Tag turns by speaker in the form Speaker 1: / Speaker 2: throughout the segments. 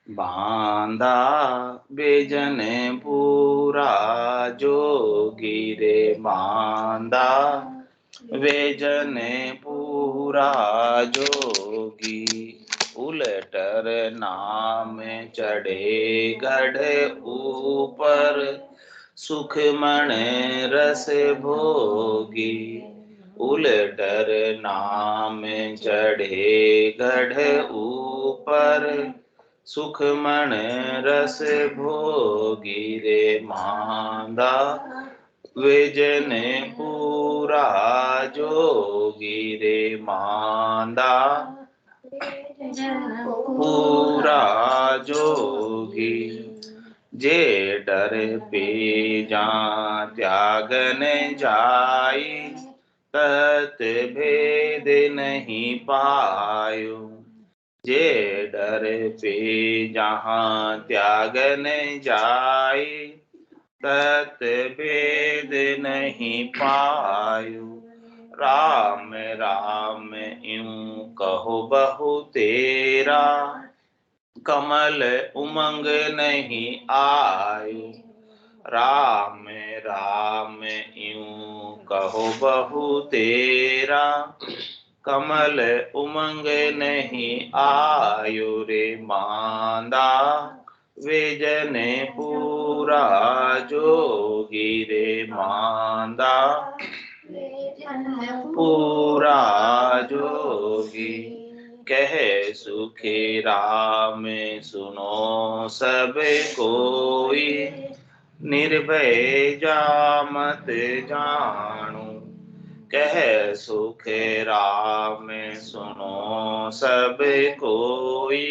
Speaker 1: बांधा बेजन पूरा जोगी रे बांधा बेजन पूरा जोगी। उलटर नाम चढ़े गढ़ ऊपर सुख मन रस भोगी। उलटर नाम चढ़े गढ़ ऊपर सुख मन रस भोगी रे मांदा वेजन पूरा जोगी रे मांदा पूरा जोगी। जे डर पे जा त्यागन जाई तत भेद नहीं पायो। जे डर पे जहाँ त्यागन जाई तत भेद नहीं पायो। राम राम यूं कहो बहु तेरा कमल उमंग नहीं आयो। राम राम यूं कहो बहु तेरा कमल उमंग नहीं आयो रे मांदा वेजन पूरा जोगी रे मांदा पूरा जोगी। कह सुखी राम सुनो सब कोई निर्भय जामत जाणो। कह सुख राम सुनो सब कोई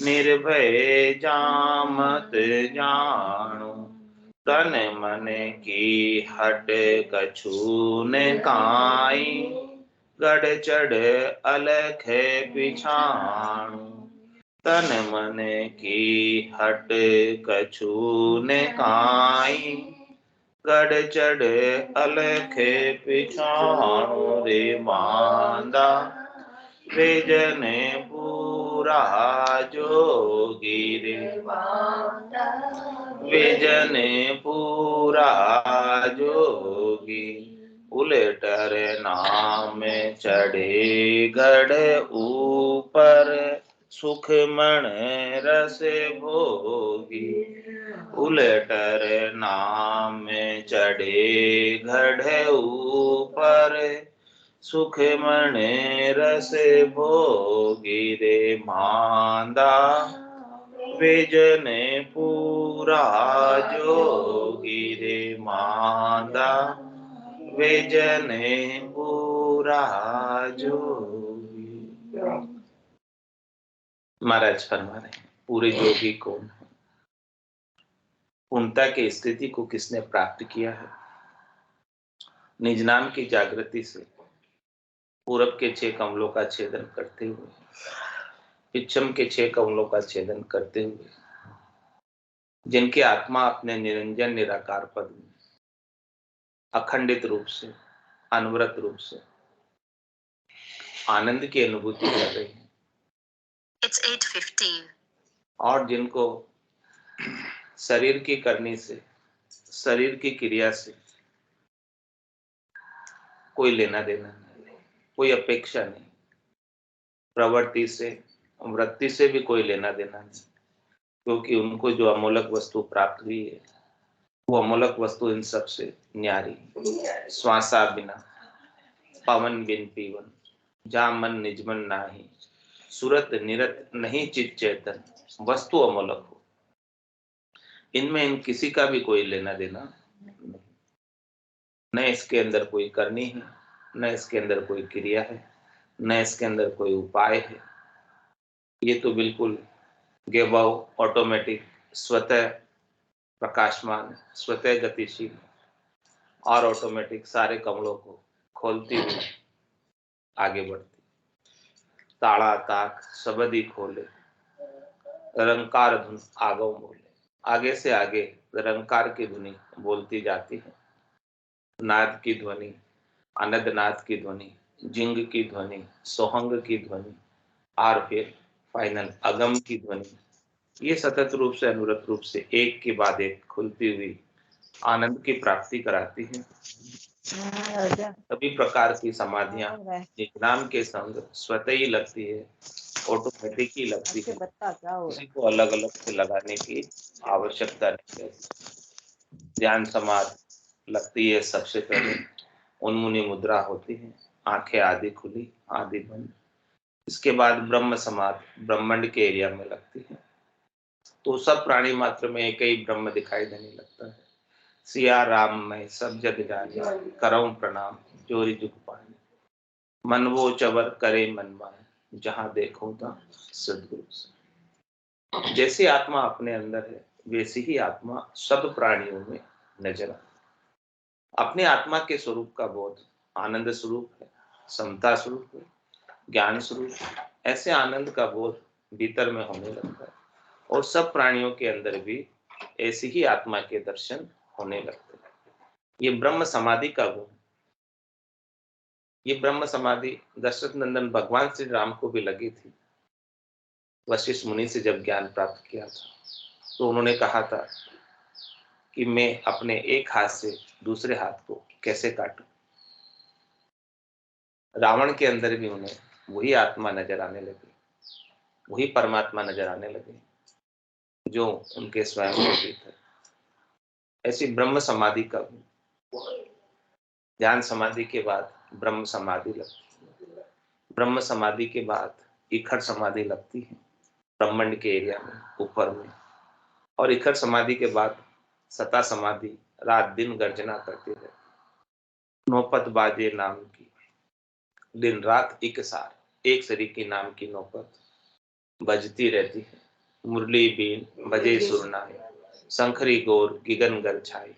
Speaker 1: निर्भय जामत जाणो। तन मन की हट कछु न काई गढ़ चढ़ अलख पिछाणु। तन मन की हट कछु न काई गढ़ चढ़ अलख पिछाणु रे मांदा वेजन पूरा जोगी रे वेजन पूरा जोगी। उलटर नाम चढ़े गढ़ ऊपर सुख मन रस भोगी। उलटर नाम चढ़े गढ़ ऊपर सुख मन रस भोगी रे मांदा वेजन पूरा जोगी रे मांदा वेजन पूरा जोगी। महाराज फरमा रहे हैं पूरे जोगी कौन है, पूर्णता की स्थिति को किसने प्राप्त किया है। निज नाम की जागृति से पूरब के 6 कमलों का छेदन करते हुए, पिछम के 6 कमलों का छेदन करते हुए, जिनकी आत्मा अपने निरंजन निराकार पद में अखंडित रूप से अनवरत रूप से आनंद की अनुभूति कर रही है। It's 8:15 और जिनको शरीर की करनी से, शरीर की क्रिया से कोई लेना देना नहीं, कोई अपेक्षा नहीं, प्रवृत्ति से वृत्ति से भी कोई लेना देना नहीं, क्योंकि उनको जो अमूलक वस्तु प्राप्त हुई है वो अमूलक वस्तु इन सब से न्यारी। श्वासा बिना पवन बिन पीवन जा मन निजमन नाही सूरत निरत नहीं चित चेतन वस्तु अमूलक हो। इनमें इन किसी का भी कोई लेना देना नहीं, न इसके अंदर कोई करनी है, न इसके अंदर कोई क्रिया है, न इसके अंदर कोई उपाय है। ये तो बिल्कुल गेबव ऑटोमेटिक स्वतः प्रकाशमान स्वतः गतिशील और ऑटोमेटिक सारे कमलों को खोलती हुई आगे बढ़ती। ताड़ा ताक शबदी खोले रंकार धुन आगो बोले। आगे से आगे रंकार की ध्वनि बोलती जाती है, नाद की ध्वनि, अनद नाद की ध्वनि, जिंग की ध्वनि, सोहंग की ध्वनि और फिर फाइनल अगम की ध्वनि ये सतत रूप से अनुरत रूप से एक के बाद एक खुलती हुई आनंद की प्राप्ति कराती है। सभी प्रकार की समाधियां नाम के संग स्वतः ही लगती है, ऑटोमेटिक ही लगती है, किसी को अलग अलग से लगाने की आवश्यकता नहीं है। ध्यान समाधि लगती है सबसे पहले, उन्मुनी मुद्रा होती है, आंखें आधी खुली आधी बंद। इसके बाद ब्रह्म समाधि ब्रह्मांड के एरिया में लगती है, तो सब प्राणी मात्र में एक ही ब्रह्म दिखाई देने लगता है। सिया राम मैं सब जग जाने, करऊं प्रणाम जोरी जुग पाने, मन वो चवर करे मन माए, जहां देखो ता सद्गुरु से। जैसी आत्मा अपने अंदर है वैसी ही आत्मा सब प्राणियों में नजर आती। अपने आत्मा के स्वरूप का बोध आनंद स्वरूप है, समता स्वरूप है, ज्ञान स्वरूप है। ऐसे आनंद का बोध भीतर में होने लगता है और सब प्राणियों के अंदर भी ऐसी ही आत्मा के दर्शन होने लगते हैं। ये ब्रह्म समाधि का गुण। ये ब्रह्म समाधि दशरथ नंदन भगवान श्री राम को भी लगी थी। वशिष्ठ मुनि से जब ज्ञान प्राप्त किया था तो उन्होंने कहा था कि मैं अपने एक हाथ से दूसरे हाथ को कैसे काटूं। रावण के अंदर भी उन्हें वही आत्मा नजर आने लगी, वही परमात्मा नजर आने लगे जो उनके स्वयं के भीतर। ऐसी ब्रह्म समाधि का ध्यान समाधि के बाद ब्रह्म समाधि लगती है। ब्रह्म समाधि के बाद इखर समाधि लगती है ब्रह्मांड के एरिया में ऊपर में, और इखर समाधि के बाद सता समाधि रात दिन गर्जना करती है। नौपत बाजे नाम की, दिन रात एक सार एक सरीकी नाम की नौपत बजती रहती है। मुरली बीन बजे सुरनाई, शंखरी गोर गिगन गर छाई,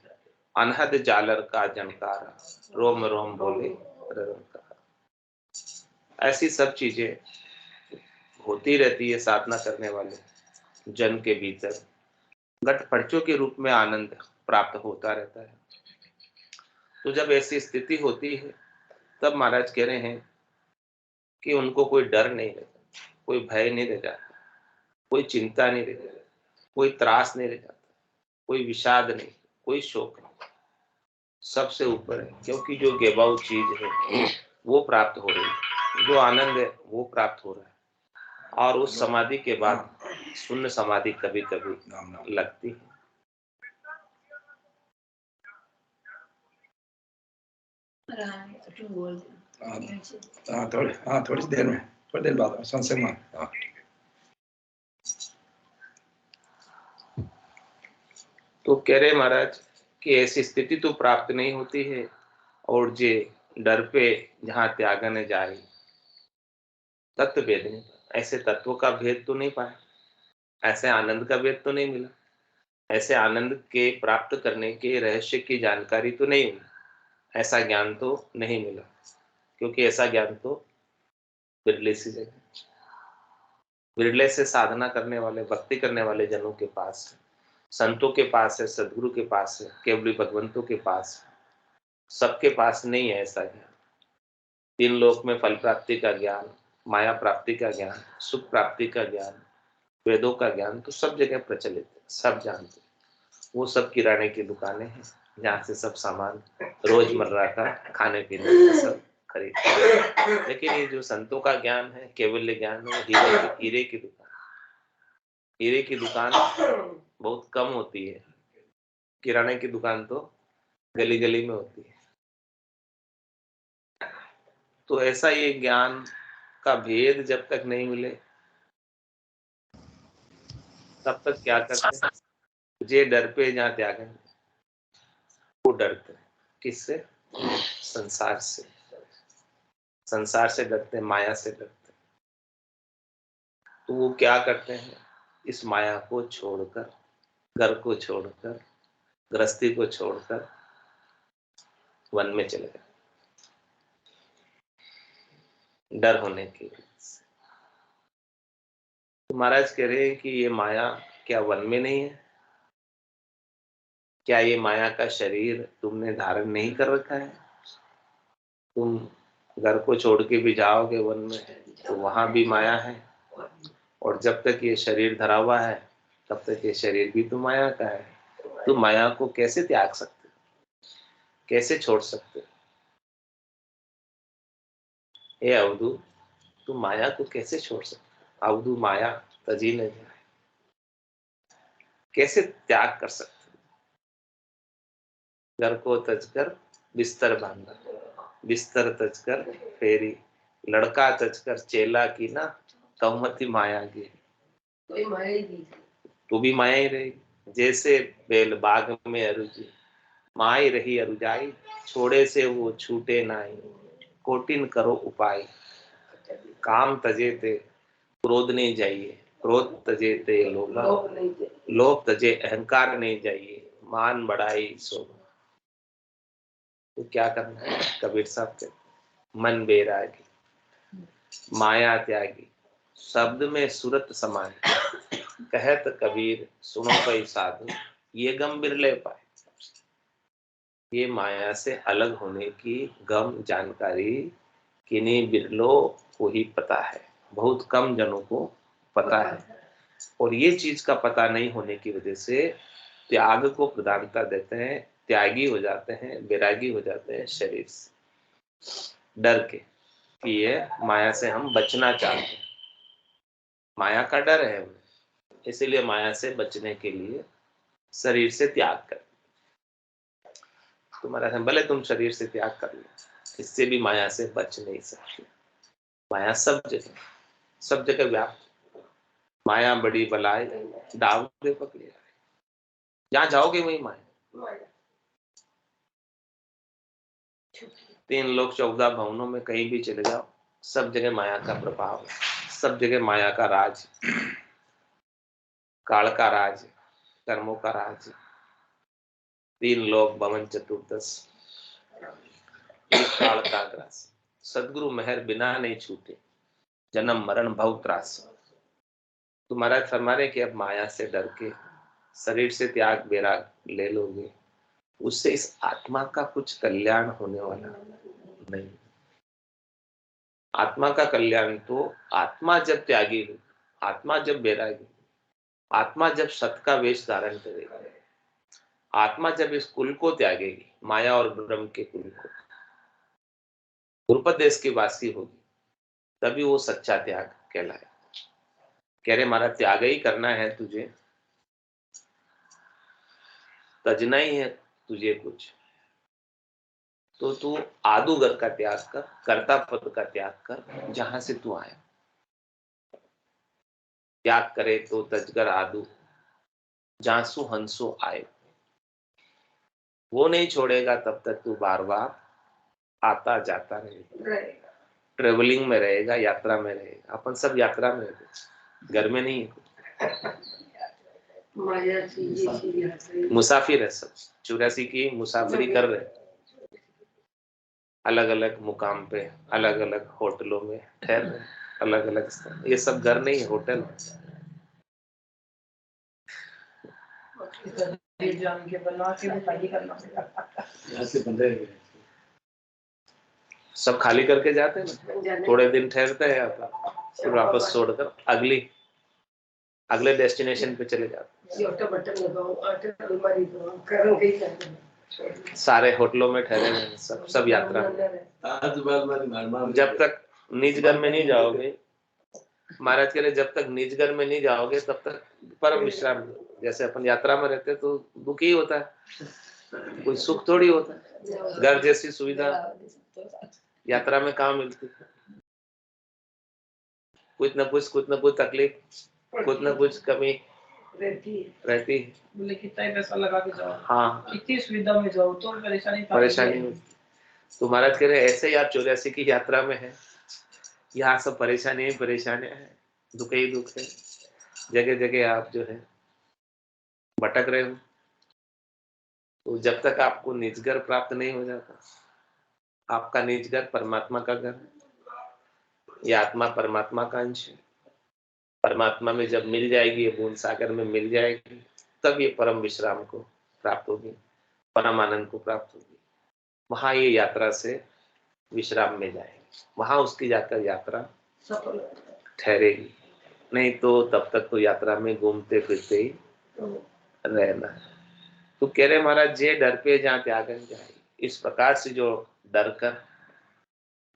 Speaker 1: अनहद जालर का जनकारा, रोम रोम बोले ररंकार। ऐसी सब चीजें होती रहती है साधना करने वाले जन के भीतर। घट पर्चों के रूप में आनंद प्राप्त होता रहता है। तो जब ऐसी स्थिति होती है तब महाराज कह रहे हैं कि उनको कोई डर नहीं रहता, कोई भय नहीं रह जाता, कोई चिंता नहीं रह जाती, कोई त्रास नहीं रह जाता, कोई विषाद नहीं, कोई शोक नहीं। सबसे ऊपर है, क्योंकि जो गेबाऊ चीज है वो प्राप्त हो रही है, जो आनंद है वो प्राप्त हो रहा है। और उस समाधि के बाद शून्य समाधि कभी कभी लगती है।
Speaker 2: थोड़ी देर में, थोड़ी देर बाद सत्संग में।
Speaker 1: तो कह रहे महाराज कि ऐसी स्थिति तो प्राप्त नहीं होती है, और जे डर पे जहां त्याग न जाए, तत्व भेद नहीं, ऐसे तत्व का भेद तो नहीं पाया, ऐसे आनंद का भेद तो नहीं मिला, ऐसे आनंद के प्राप्त करने के रहस्य की जानकारी तो नहीं हुई, ऐसा ज्ञान तो नहीं मिला, क्योंकि ऐसा ज्ञान तो बिरले सी जगह, बिरले से साधना करने वाले भक्ति करने वाले जनों के पास है, संतों के पास है, सदगुरु के पास है, केवली भगवंतों के पास है। सबके पास नहीं है ऐसा ज्ञान। तीन लोक में फल प्राप्ति का ज्ञान, माया प्राप्ति का ज्ञान, सुख प्राप्ति का ज्ञान, वेदों का ज्ञान तो सब जगह प्रचलित है, सब जानते हैं। वो सब किराने की दुकानें हैं जहाँ से सब सामान रोजमर्रा का खाने पीने का सब खरीदते हैं। लेकिन ये जो संतों का ज्ञान है, केवल ज्ञान है, हीरे की दुकान, हीरे की दुकान बहुत कम होती है, किराने की दुकान तो गली गली में होती है। तो ऐसा ये ज्ञान का भेद जब तक नहीं मिले तब तक क्या करते हैं, जे डर पे जहाँ त्याग है वो डरते हैं। किससे? संसार से। संसार से डरते, माया से डरते। तो वो क्या करते हैं, इस माया को छोड़कर, घर को छोड़कर, गृहस्थी को छोड़कर वन में चले गए, डर होने की वजह से। तो महाराज कह रहे हैं कि ये माया क्या वन में नहीं है? क्या ये माया का शरीर तुमने धारण नहीं कर रखा है? तुम घर को छोड़ के भी जाओगे वन में तो वहां भी माया है, और जब तक ये शरीर धरा हुआ है तब तक ये शरीर भी तो माया का है। तो माया को कैसे त्याग सकते, कैसे छोड़ सकते? हे अवधू, तू माया को कैसे छोड़ सकते? अवधू माया तजी न जाए, कैसे त्याग कर सकते? घर को तजकर बिस्तर बांधा, बिस्तर तजकर फेरी, लड़का तजकर चेला की ना, कौमती माया की। कोई माया ही नहीं, तू भी माया ही रही। जैसे बेल बाग में अरुजी, माई रही अरुजाई, छोड़े से वो छूटे नाई, कोटिन करो उपाय। काम तजे ते क्रोध नहीं जाइए, क्रोध तजे ते लोभ तजे अहंकार नहीं जाइए, मान बढ़ाई शोभा। तो क्या करना है? कबीर साहब के मन बेरागी, माया त्यागी, शब्द में सूरत समान, कहत कबीर सुनो कई साधु, ये गम बिरले पाए। ये माया से अलग होने की गम जानकारी किन्हीं बिरलों को ही पता है, बहुत कम जनों को पता है। और ये चीज का पता नहीं होने की वजह से त्याग को प्रधानता देते हैं, त्यागी हो जाते हैं, बैरागी हो जाते हैं शरीर से, डर के कि ये माया से हम बचना चाहते हैं। माया का डर है हमें, इसीलिए माया से बचने के लिए शरीर से त्याग कर। तुम्हारा भले तुम शरीर से त्याग कर लो, इससे भी माया से बच नहीं सकते। माया सब जगह व्याप्त। माया बड़ी बलाय डावरे पकड़े, जहां जाओगे वही माया। 3 लोक 14 भवनों में कहीं भी चले जाओ, सब जगह माया का प्रभाव है, सब जगह माया का राज, काल का राज, कर्मों का राज। 3 लोक भवन चतुर्दश, एक काल का ग्रास। सदगुरु मेहर बिना नहीं छूटे, जन्म मरण भव त्रास। तुम्हारा फरमाने कि अब माया से डर के शरीर से त्याग बैराग ले लोगे, उससे इस आत्मा का कुछ कल्याण होने वाला नहीं। आत्मा का कल्याण तो आत्मा जब त्यागी, आत्मा जब बैरागी, आत्मा जब सत का वेश धारण करेगी, आत्मा जब इस कुल को त्यागेगी, माया और ब्रह्म के कुल को, गुरुपद देश की वासी होगी, तभी वो सच्चा त्याग कहलाए। कह रहे मारा त्याग ही करना है तुझे, तजना ही है तुझे कुछ, तो तू आदुगर का त्याग कर, कर्ता पद का त्याग कर, जहां से तू आया। त्याग करे तो तजकर आदू, जासु हंसो आए। वो नहीं छोड़ेगा तब तक तू बार बार आता जाता रहेगा, ट्रेवलिंग में रहेगा, यात्रा में रहेगा। अपन सब यात्रा में रहते, घर में नहीं है। मुसाफिर है सब, 84 की मुसाफिरी कर रहे, अलग अलग मुकाम पे, अलग अलग होटलों में ठहर रहे, अलग अलग स्थान। ये सब घर नहीं है, होटल। सब खाली करके जाते हैं ना, थोड़े दिन ठहरते हैं यहाँ पर, फिर वापस छोड़कर अगले डेस्टिनेशन पे चले जाते हैं। सारे होटलों में ठहरे हुए सब यात्रा में। जब तक निज घर में नहीं जाओगे, महाराज कह रहे जब तक निज घर में नहीं जाओगे तब तक परम विश्राम। जैसे अपन यात्रा में रहते तो दुख ही होता है, कोई सुख थोड़ी होता है। घर जैसी सुविधा यात्रा में कहाँ मिलती, कुछ न कुछ तकलीफ, कुछ न कुछ कमी रहती है। बोले कितना ही पैसा लगा के जाओ, हाँ इतनी सुविधा में जाओ तो परेशानी होती। तो महाराज कह रहे ऐसे ही आप 84 की यात्रा में है, यहाँ सब परेशानी है, दुख ही दुख है। जगह जगह आप जो है भटक रहे हो। तो जब तक आपको निजगर प्राप्त नहीं हो जाता, आपका निजगर परमात्मा का घर है, ये आत्मा परमात्मा का अंश है। परमात्मा में जब मिल जाएगी, ये बूंद सागर में मिल जाएगी, तब ये परम विश्राम को प्राप्त होगी, परम आनंद को प्राप्त होगी। वहां ये यात्रा से विश्राम में जाएगी, वहां उसकी जाकर यात्रा ठहरेगी। नहीं तो तब तक तो यात्रा में घूमते फिरते ही रहना है। तो कह रहे महाराज, जे डर पे जहाँ त्यागन जाए, इस प्रकार से जो डर कर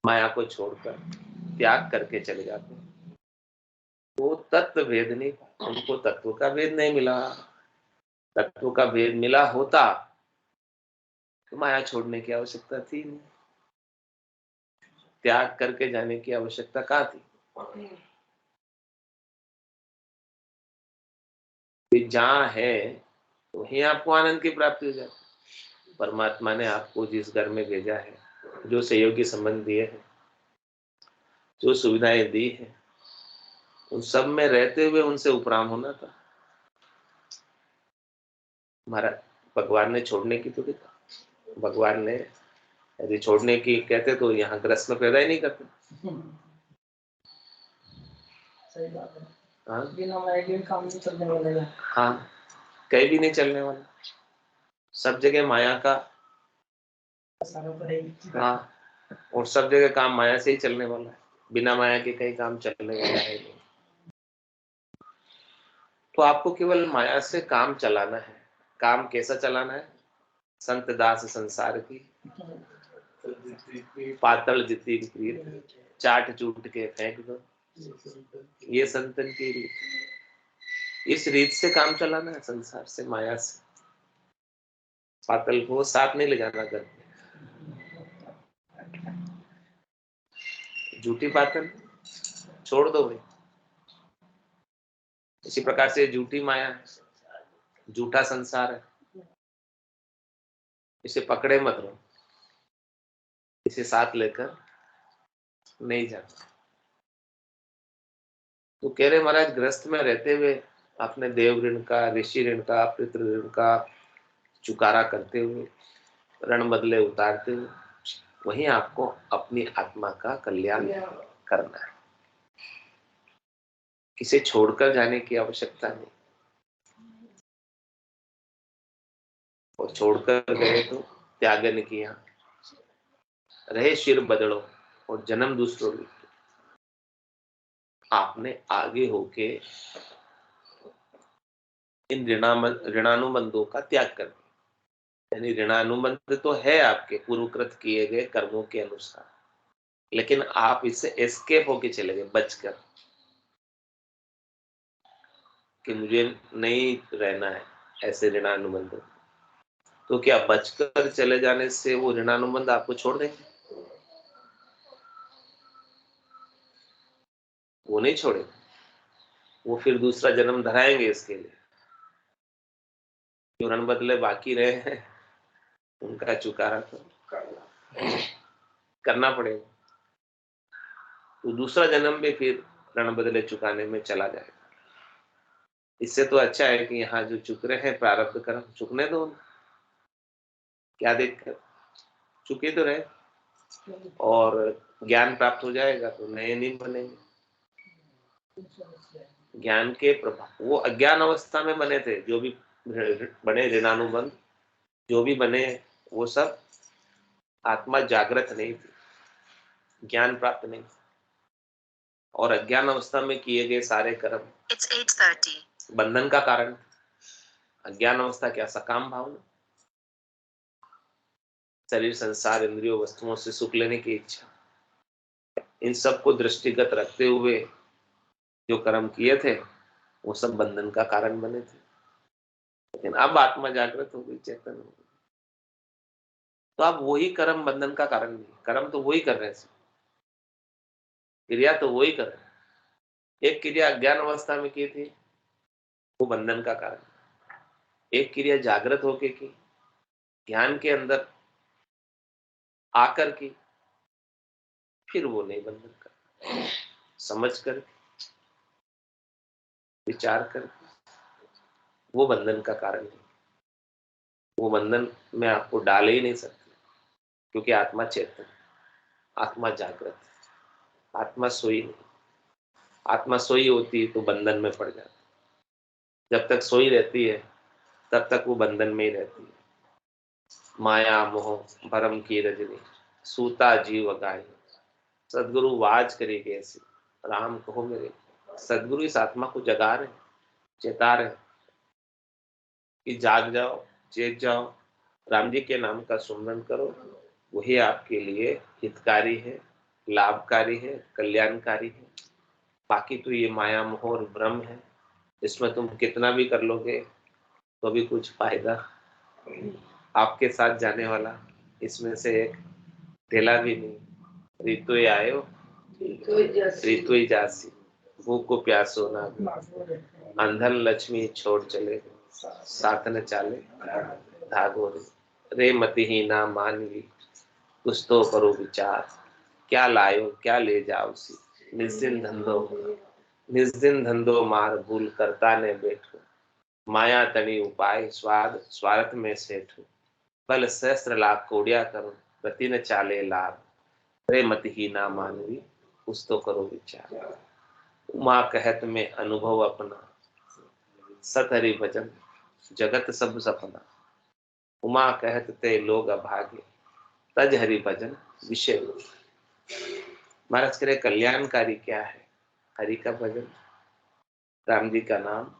Speaker 1: माया को छोड़कर त्याग करके चले जाते हैं, वो तत्व भेद नहीं, उनको तत्व का भेद नहीं मिला। तत्व का भेद मिला होता तो माया छोड़ने की आवश्यकता थी नहीं, त्याग करके जाने की आवश्यकता कहाँ थी। जहाँ है वहीं आपको आनंद की प्राप्ति हो जाती। परमात्मा ने आपको जिस घर में भेजा है, जो सहयोगी संबंध दिए हैं, जो सुविधाएं दी है, उन सब में रहते हुए उनसे उपराम होना था। हमारा भगवान ने छोड़ने की तो देखा, भगवान ने यदि छोड़ने की कहते तो यहाँ ग्रस्त में पैदा ही नहीं करते।
Speaker 3: सही बात है।
Speaker 1: हाँ,
Speaker 3: बिना माया के काम नहीं चलने वाला है।
Speaker 1: हाँ, कहीं भी नहीं चलने वाला, सब जगह माया का
Speaker 3: सारा तो है ही।
Speaker 1: हाँ, और सब जगह काम माया से ही चलने वाला है, बिना माया के कहीं काम चलने वाला है नहीं। तो आपको केवल माया से काम चलाना है। काम कैसा चलाना है? संत दास संसार की पातल जितनी प्रीत, चाट चूट के फेंक दो, ये संतन की रीत। इस रीत से काम चलाना है, संसार से, माया से। पातल को साथ नहीं ले जाना घर में, झूठी पातल छोड़ दो भाई। इसी प्रकार से झूठी माया है, झूठा संसार है, इसे पकड़े मत रहो, इसे साथ लेकर नहीं जाना। तो कह रहे महाराज, ग्रस्त में रहते हुए अपने देव ऋण का, ऋषि ऋण का, पितृ ऋण का चुकारा करते हुए, ऋण बदले उतारते हुए, वहीं आपको अपनी आत्मा का कल्याण करना है। किसे छोड़कर जाने की आवश्यकता नहीं, और छोड़कर गए तो त्यागन किया, रहे शिर बदलो और जन्म दूसरों लो। आपने आगे होके इन ऋणानुबंधों का त्याग कर दिया। यानी ऋणानुबंध तो है आपके पूर्वकृत किए गए कर्मों के अनुसार, लेकिन आप इससे एस्केप होके चले गए, बचकर, कि मुझे नहीं रहना है ऐसे ऋणानुबंध। तो क्या बचकर चले जाने से वो ऋणानुबंध आपको छोड़ देंगे? वो नहीं छोड़ेंगे, वो फिर दूसरा जन्म धराएंगे इसके लिए। जो ऋण बदले बाकी रहे हैं उनका चुकारा तो करना पड़ेगा। तो दूसरा जन्म भी फिर ऋण बदले चुकाने में चला जाएगा। इससे तो अच्छा है कि यहाँ जो चुक रहे हैं प्रारब्ध कर्म, चुकने दो, क्या दिक्कत, चुके तो रहे, और ज्ञान प्राप्त हो जाएगा तो नए नहीं बनेंगे। ज्ञान के प्रभाव, वो अज्ञान अवस्था में बने थे, जो भी बने ऋणानुबंध, जो भी बने, वो सब आत्मा जागृत नहीं थी, ज्ञान प्राप्त नहीं, और अज्ञान अवस्था में किए गए सारे कर्म बंधन का कारण। अज्ञान अवस्था क्या? सकाम भावना, शरीर, संसार, इंद्रियों, वस्तुओं से सुख लेने की इच्छा, इन सब को दृष्टिगत रखते हुए जो कर्म किए थे वो सब बंधन का कारण बने थे। लेकिन अब आत्मा जागृत हो गई, चेतन हो गई, तो अब वही कर्म बंधन का कारण नहीं। कर्म तो वही कर रहे हैं, क्रिया तो वही कर रहे हैं। एक क्रिया अज्ञान अवस्था में की थी, वो बंधन का कारण। एक क्रिया जागृत होके की, ध्यान के अंदर आकर की, फिर वो नहीं बंधन का। समझ कर, विचार कर, वो बंधन का कारण नहीं। वो बंधन में आपको डाल ही नहीं सकते, क्योंकि आत्मा चेतन, आत्मा जागृत, आत्मा सोई नहीं। आत्मा सोई होती तो बंधन में पड़ जाती। जब तक सोई रहती है तब तक वो बंधन में ही रहती है। माया मोह भरम की रजनी, सूता जीव गाय, सदगुरु वाज करे कैसी, राम कहो मेरे। सदगुरु इस आत्मा को जगा रहे, चेता रहे कि जाग जाओ, चेत जाओ, राम जी के नाम का सुमरन करो। वही आपके लिए हितकारी है, लाभकारी है, कल्याणकारी है। बाकी तो ये माया मोह और भ्रम है, इसमें तुम कितना भी कर लोगे तो भी कुछ फायदा। आपके साथ जाने वाला इसमें से एक ढेला भी नहीं। ऋतु आयो ऋतु जासी, भूख को प्यासो ना, अंधन लक्ष्मी छोड़ चले, साथ न चाले धागो रे मतिहीना मानवी, कुछ तो करो विचार, क्या लायो क्या ले जाओ सी, निस्दिन धंधो मार भूल करता ने बैठो, माया तनी उपाय स्वाद स्वार्थ में सेठो, बल सहस्त्र लाख कोड़िया करो, गति न चाले लाभ, रे मतिहीना मानवी, कुछ तो करो विचार। उमा कहत में अनुभव अपना, सत हरि भजन जगत सब सपना, उमा कहत ते लोग अभागे, तज हरि भजन विषय लोग। महाराज कह रहे कल्याणकारी क्या है? हरि का भजन, राम जी का नाम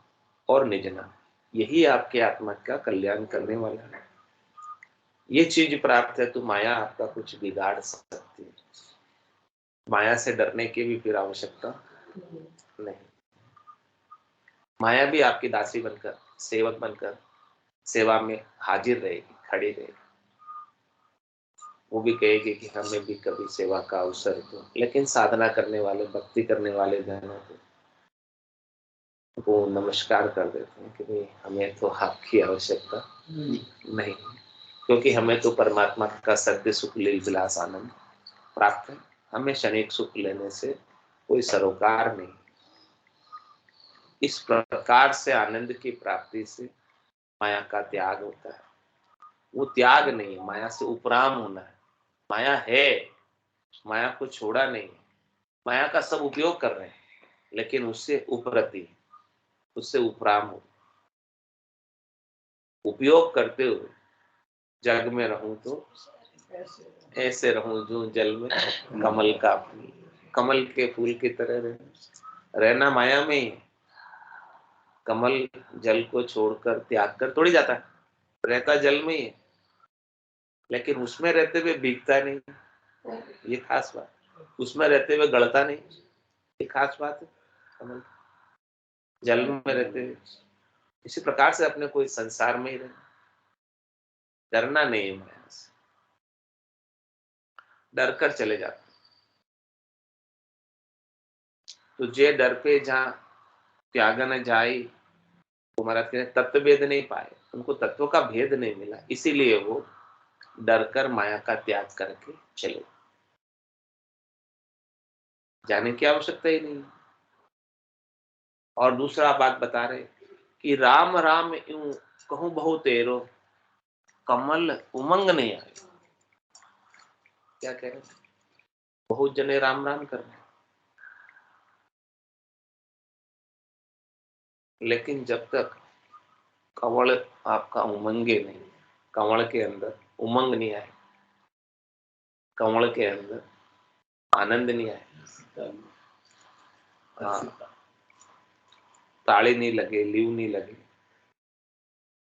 Speaker 1: और निज नाम, यही आपके आत्मा का कल्याण करने वाला है। ये चीज प्राप्त है तो माया आपका कुछ बिगाड़ सकती है। माया से डरने की भी फिर आवश्यकता नहीं। माया भी आपकी दासी बनकर, सेवक बनकर सेवा में हाजिर रहेगी, खड़ी रहेगी। वो भी कहेगी कि हमें भी कभी सेवा का अवसर दो। लेकिन साधना करने वाले, भक्ति करने वाले जनों को वो नमस्कार कर देते हैं कि भाई हमें तो आपकी आवश्यकता नहीं, क्योंकि हमें तो परमात्मा का सत्य सुख लील विलास आनंद प्राप्त है। हमें क्षणिक सुख लेने से कोई सरोकार नहीं। इस प्रकार से आनंद की प्राप्ति से माया का त्याग होता है। वो त्याग नहीं, माया से उपराम होना है। माया है, माया को छोड़ा नहीं, माया का सब उपयोग कर रहे हैं, लेकिन उससे उपरति, उससे उपराम हो। उपयोग करते हुए जग में रहूं तो ऐसे रहूं जो जल में कमल का फूल, कमल के फूल की तरह रहना माया में ही है। कमल जल को छोड़कर त्याग कर थोड़ी जाता है, रहता जल में ही है, लेकिन उसमें रहते हुए भीगता नहीं, ये खास बात। उसमें रहते हुए गलता नहीं, ये खास बात है। कमल जल में रहते हुए इसी प्रकार से अपने कोई संसार में ही रहना, डरना नहीं है। माया से डर कर चले जाते तो जे डर पे जहाँ त्याग न जाई, तो महाराज कहते तत्व भेद नहीं पाए, उनको तत्व का भेद नहीं मिला, इसीलिए वो डर कर माया का त्याग करके चले। जाने की आवश्यकता ही नहीं। और दूसरा बात बता रहे कि राम राम यूं कहूं बहु तेरो, कमल उमंग नहीं आए। क्या कह रहे? बहुत जने राम राम कर रहे, लेकिन जब तक कमल आपका उमंगे नहीं, कमल के अंदर उमंग नहीं आए, कमल के अंदर आनंद नहीं आए, हाँ, ताले नहीं लगे, लीव नहीं लगे,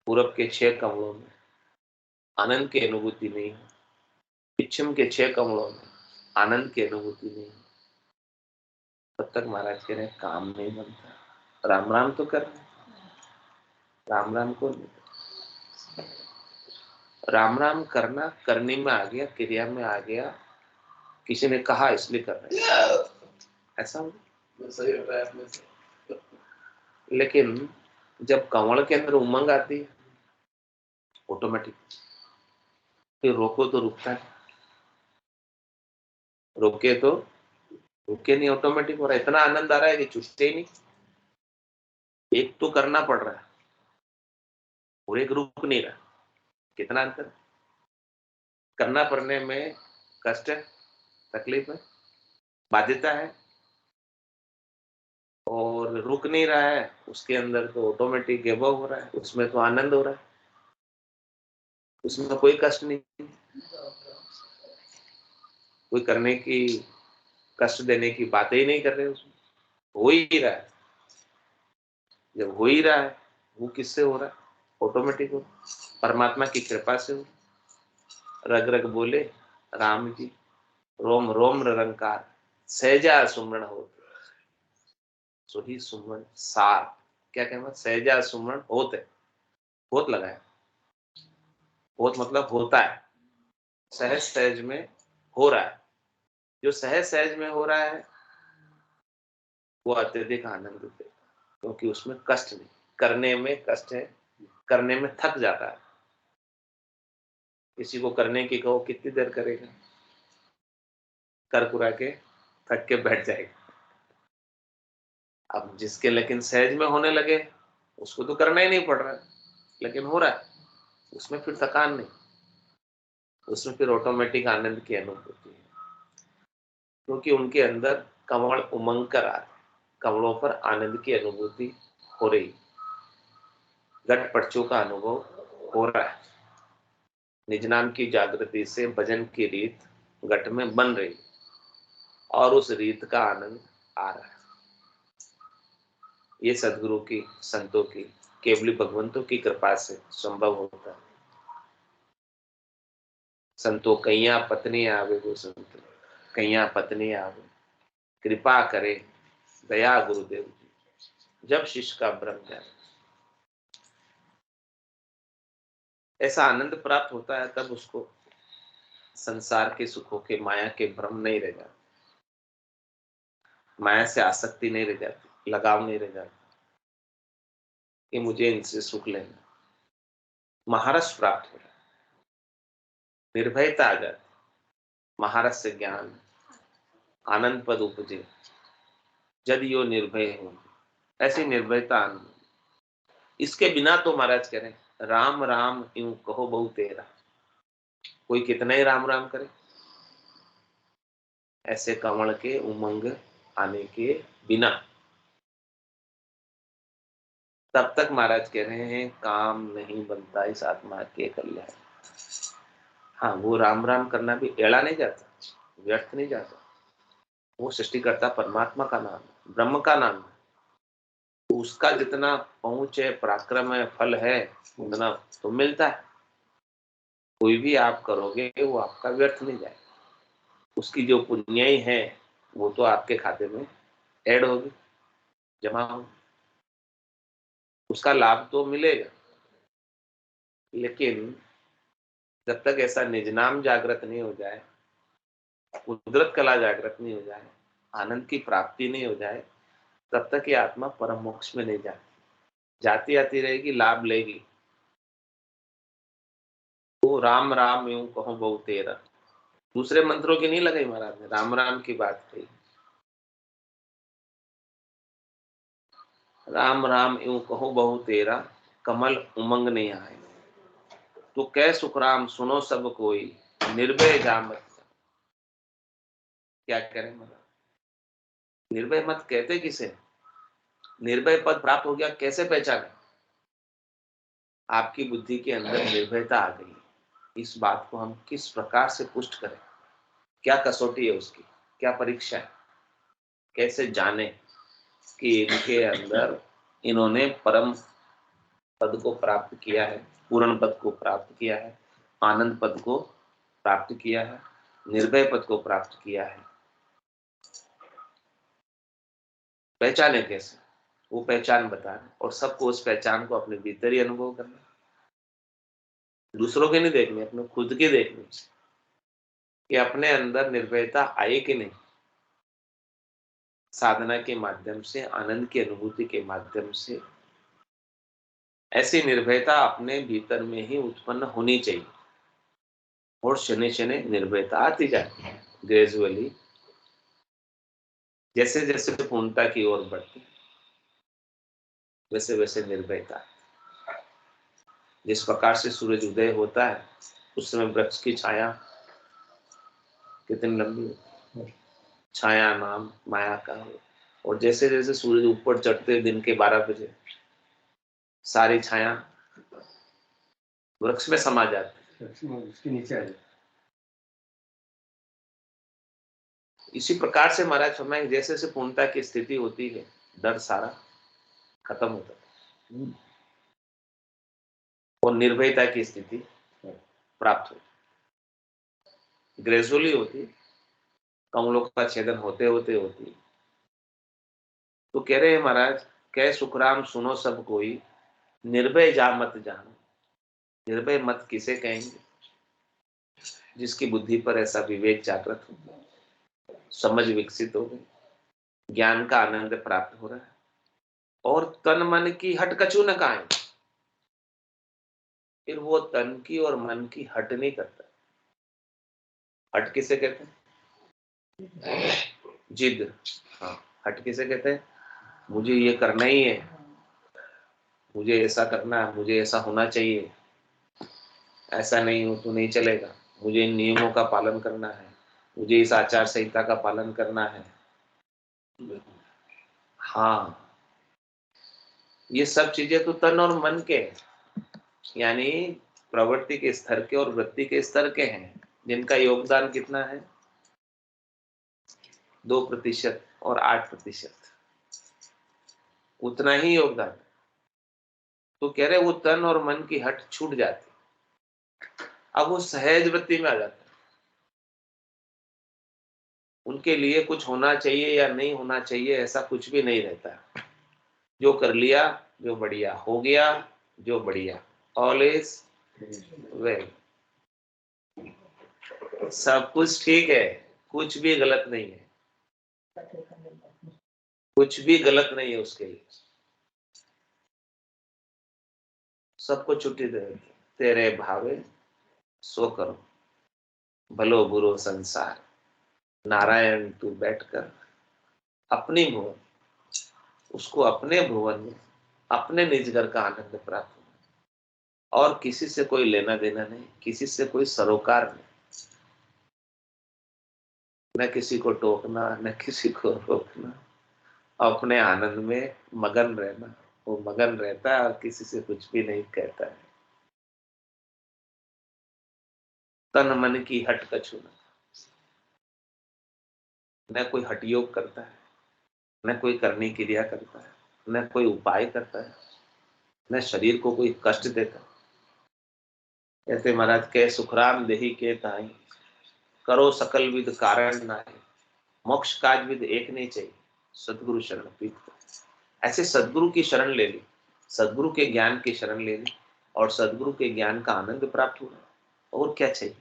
Speaker 1: पूरब के 6 कमलों में आनंद की अनुभूति नहीं है, पश्चिम के 6 कमलों में आनंद की अनुभूति नहीं है, तब तक महाराज कह रहे काम नहीं बनता। राम राम तो कर, राम राम को नहीं, राम राम करना करने में आ गया, क्रिया में आ गया, किसी ने कहा इसलिए कर रहे हैं, ऐसा सही होता है अपने से। लेकिन जब कमल के अंदर उमंग आती है ऑटोमेटिक, फिर रोको तो रुकता है, रोके तो रुके नहीं, ऑटोमेटिक हो रहा है। इतना आनंद आ रहा है कि छूटते ही नहीं। एक तो करना पड़ रहा है और एक रुक नहीं रहा, कितना अंतर। करना पड़ने में कष्ट है, तकलीफ है, बाध्यता है, और रुक नहीं रहा है उसके अंदर तो ऑटोमेटिक अनुभव हो रहा है, उसमें तो आनंद हो रहा है, उसमें कोई कष्ट नहीं, कोई करने की, कष्ट देने की बातें ही नहीं कर रहे उसमें। हो ही रहा है। जब हो ही रहा है, वो किससे हो रहा है? ऑटोमेटिक हो रहा है, परमात्मा की कृपा से हो रहा है। रग रग बोले राम जी, रोम रोम निरंकार, सहजा सुमरण हो, सोही सुमरण सार। क्या कहना? सहजा सुमरण होते, होत लगाया, होत मतलब होता है, सहज सहज में हो रहा है। जो सहज सहज में हो रहा है वो अत्यधिक आनंद देता है, क्योंकि उसमें कष्ट नहीं, करने में कष्ट है, करने में थक जाता है। किसी को करने की कहो कितनी देर करेगा, कर कुरा के थक के बैठ जाएगा। अब जिसके लेकिन सहज में होने लगे, उसको तो करना ही नहीं पड़ रहा है, लेकिन हो रहा है, उसमें फिर थकान नहीं, उसमें फिर ऑटोमेटिक आनंद की अनुभूति है, क्योंकि उनके अंदर कमल उमंग कर आ रहे, कमलों पर आनंद की अनुभूति हो रही, घट पटचों का अनुभव हो रहा है। निज नाम की जागृति से भजन की रीत घट में बन रही और उस रीत का आनंद आ रहा है। ये सदगुरु की, संतों की, केवली भगवंतों की कृपा से संभव होता है। संतो कैया पत्नी आवे, वो संत कैया पत्नी आवे, कृपा करे दया गुरुदेव जी, जब शिष्य का ब्रह्म ज्ञान। ऐसा आनंद प्राप्त होता है, तब उसको संसार के सुखों के, माया के भ्रम नहीं रह जाते, माया से आसक्ति नहीं रह जाती, लगाव नहीं रह जाता कि मुझे इनसे सुख लेना। महारस प्राप्त हो रहा है, निर्भयता आ जाती, महारस से ज्ञान, आनंद पद उपजे, जद यो निर्भय हो, ऐसी निर्भयता आनंद। इसके बिना तो महाराज कह रहे हैं राम राम यूं कहो बहु तेरा, कोई कितना ही राम राम करे, ऐसे कमल के उमंग आने के बिना, तब तक महाराज कह रहे हैं काम नहीं बनता इस आत्मा के कल्याण। हाँ, वो राम राम करना भी एड़ा नहीं जाता, व्यर्थ नहीं जाता। वो सृष्टिकर्ता परमात्मा का नाम है, ब्रह्म का नाम है, उसका जितना पहुंच है, पराक्रम है, फल है, उतना तो मिलता है। कोई भी आप करोगे वो आपका व्यर्थ नहीं जाएगा, उसकी जो पुण्याई है वो तो आपके खाते में ऐड होगी, जमा होगी, उसका लाभ तो मिलेगा। लेकिन जब तक ऐसा निज नाम जागृत नहीं हो जाए, कुदरत कला जागृत नहीं हो जाए, आनंद की प्राप्ति नहीं हो जाए, तब तक ये आत्मा परम मोक्ष में नहीं जाती, जाती आती रहेगी, लाभ लेगी। वो राम राम यूं कहो बहु तेरा, दूसरे मंत्रों की नहीं लगाई महाराज ने, राम राम की बात कही। राम राम यूं कहो बहु तेरा, कमल उमंग नहीं आए, तो कह सुखराम सुनो सब कोई, निर्भय जा मत। क्या करें महाराज, निर्भय मत कहते किसे? निर्भय पद प्राप्त हो गया, कैसे पहचाने? आपकी बुद्धि के अंदर निर्भयता आ गई, इस बात को हम किस प्रकार से पुष्ट करें? क्या कसौटी है उसकी, क्या परीक्षा है? कैसे जाने कि इनके अंदर इन्होंने परम पद को प्राप्त किया है, पूर्ण पद को प्राप्त किया है, आनंद पद को प्राप्त किया है, निर्भय पद को प्राप्त किया है? पहचाने कैसे? वो पहचान बताना और सबको उस पहचान को अपने भीतर ही अनुभव करना, दूसरों के नहीं देखनी, अपने खुद की देखनी कि अपने अंदर निर्भयता आई कि नहीं। साधना के माध्यम से, आनंद की अनुभूति के माध्यम से ऐसी निर्भयता अपने भीतर में ही उत्पन्न होनी चाहिए, और शनि शनि निर्भयता आती जाती है ग्रेजुअली, जैसे जैसे पूर्णता की ओर बढ़ती वैसे वैसे निर्भयता। जिस प्रकार से सूरज उदय होता है उस समय वृक्ष की छाया कितनी लंबी होती है, छाया नाम माया का है। और जैसे जैसे सूरज ऊपर चढ़ते दिन के 12 बजे सारी छाया वृक्ष में समा जाती है, उसके नीचे आ जाती। इसी प्रकार से महाराज फरमाएंगे जैसे जैसे पूर्णता की स्थिति होती है डर सारा खत्म होता है और निर्भयता की स्थिति प्राप्त होती, ग्रेजुअली होती, कमलों का छेदन होते होते होती। तो कह रहे हैं महाराज, कह सुखराम सुनो सब कोई, निर्भय जा मत जानो। निर्भय मत किसे कहेंगे? जिसकी बुद्धि पर ऐसा विवेक जागृत हो, समझ विकसित हो गई, ज्ञान का आनंद प्राप्त हो रहा है और तन मन की हट कछु न काए। फिर वो तन की और मन की हट नहीं करता। हट किसे कहते हैं? जिद। हाँ, हट किसे कहते हैं? मुझे ये करना ही है, मुझे ऐसा करना है, मुझे ऐसा होना चाहिए, ऐसा नहीं हो तो नहीं चलेगा, मुझे इन नियमों का पालन करना है, मुझे इस आचार संहिता का पालन करना है। हाँ, ये सब चीजें तो तन और मन के, यानी प्रवृत्ति के स्तर के और वृत्ति के स्तर के हैं, जिनका योगदान कितना है? 2% और 8%, उतना ही योगदान। तो कह रहे वो तन और मन की हट छूट जाती, अब वो सहज वृत्ति में आ जाता है। उनके लिए कुछ होना चाहिए या नहीं होना चाहिए ऐसा कुछ भी नहीं रहता। जो कर लिया, जो बढ़िया हो गया, जो बढ़िया, ऑल इज वेल, सब कुछ ठीक है, कुछ भी गलत नहीं है, कुछ भी गलत नहीं है उसके लिए। सबको छुट्टी दे, तेरे भावे सो करो, भलो बुरो संसार, नारायण तू बैठकर अपनी भुवन, उसको अपने भुवन में अपने निज घर का आनंद प्राप्त हो, और किसी से कोई लेना देना नहीं, किसी से कोई सरोकार नहीं, न किसी को टोकना, न किसी को रोकना, अपने आनंद में मगन रहना। वो मगन रहता है और किसी से कुछ भी नहीं कहता है। तन मन की हट कछु न कोई हट योग करता है, न कोई करने की क्रिया करता है, न कोई उपाय करता है, न शरीर को कोई कष्ट देता है। कहते महाराज के सुखराम देही के ताई, करो सकल विद कारण नाहि, मोक्ष काज विद एक नहीं चाहिए, सदगुरु शरण पीठ। ऐसे सदगुरु की शरण ले ली, सदगुरु के ज्ञान की शरण ले ली और सदगुरु के ज्ञान का आनंद प्राप्त हुआ, और क्या चाहिए?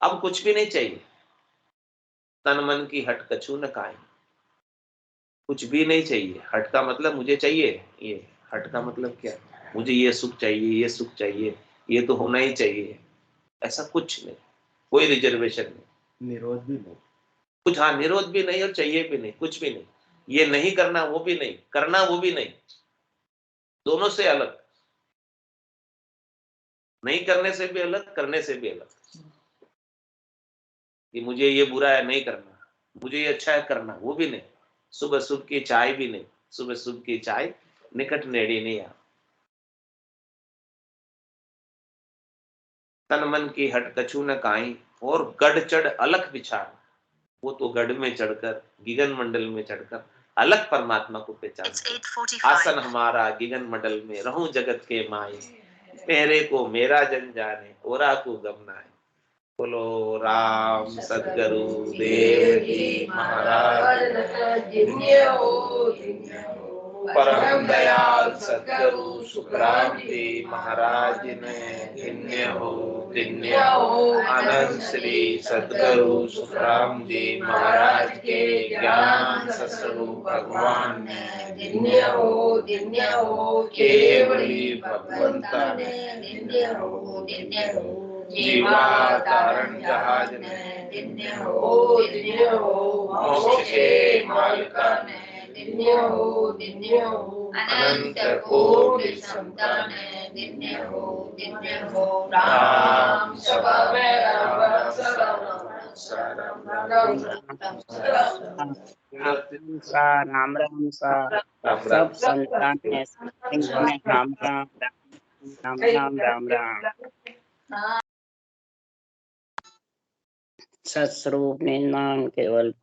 Speaker 1: अब कुछ भी नहीं चाहिए। तन मन की हट कछु न काई, कुछ भी नहीं चाहिए। हट का मतलब मुझे चाहिए, ये हट का मतलब क्या? मुझे ये सुख चाहिए, ये सुख चाहिए, ये तो होना ही चाहिए, ऐसा कुछ नहीं, कोई रिजर्वेशन नहीं,
Speaker 4: निरोध भी नहीं,
Speaker 1: कुछ। हाँ, निरोध भी नहीं और चाहिए भी नहीं, कुछ भी नहीं। ये नहीं करना वो भी नहीं, करना वो भी नहीं, दोनों से अलग। नहीं करने से भी अलग, करने से भी अलग। कि मुझे ये बुरा है नहीं करना, मुझे ये अच्छा है करना, वो भी नहीं। सुबह सुबह की चाय भी नहीं, सुबह सुबह की चाय निकट नेड़ी नहीं आ। तन मन की हट कछु न काई, और गढ़ चढ़ अलख विचार, वो तो गढ़ में चढ़कर, गिगन मंडल में चढ़कर अलग परमात्मा को पहचान। आसन हमारा गिगन मंडल में, रहूं जगत के माई, मेरे को मेरा जन जाने, ओरा को गम नाए। बोलो राम सदगुरु देव की महाराज, परम दयाल सदगुरु सुखराम जी महाराज ने धन्य हो, धन्य हो। आनंद श्री सदगुरु सुखराम जी महाराज के ज्ञान स्वरूप भगवान ने धन्य हो, धन्य हो। केवली भगवंता ने धन्य हो, धन्य हो। जीवा तारण जहाज ने धन्य हो, धन्य हो। मोक्ष के मालिका ने धन्य हो, धन्य हो। अनंत कोटि संतान ने धन्य हो, धन्य हो। राम सभा में राम सभा
Speaker 5: राम राम सा सब संतान है, राम राम राम राम राम राम। सत्स्वरूप निन्यान केवल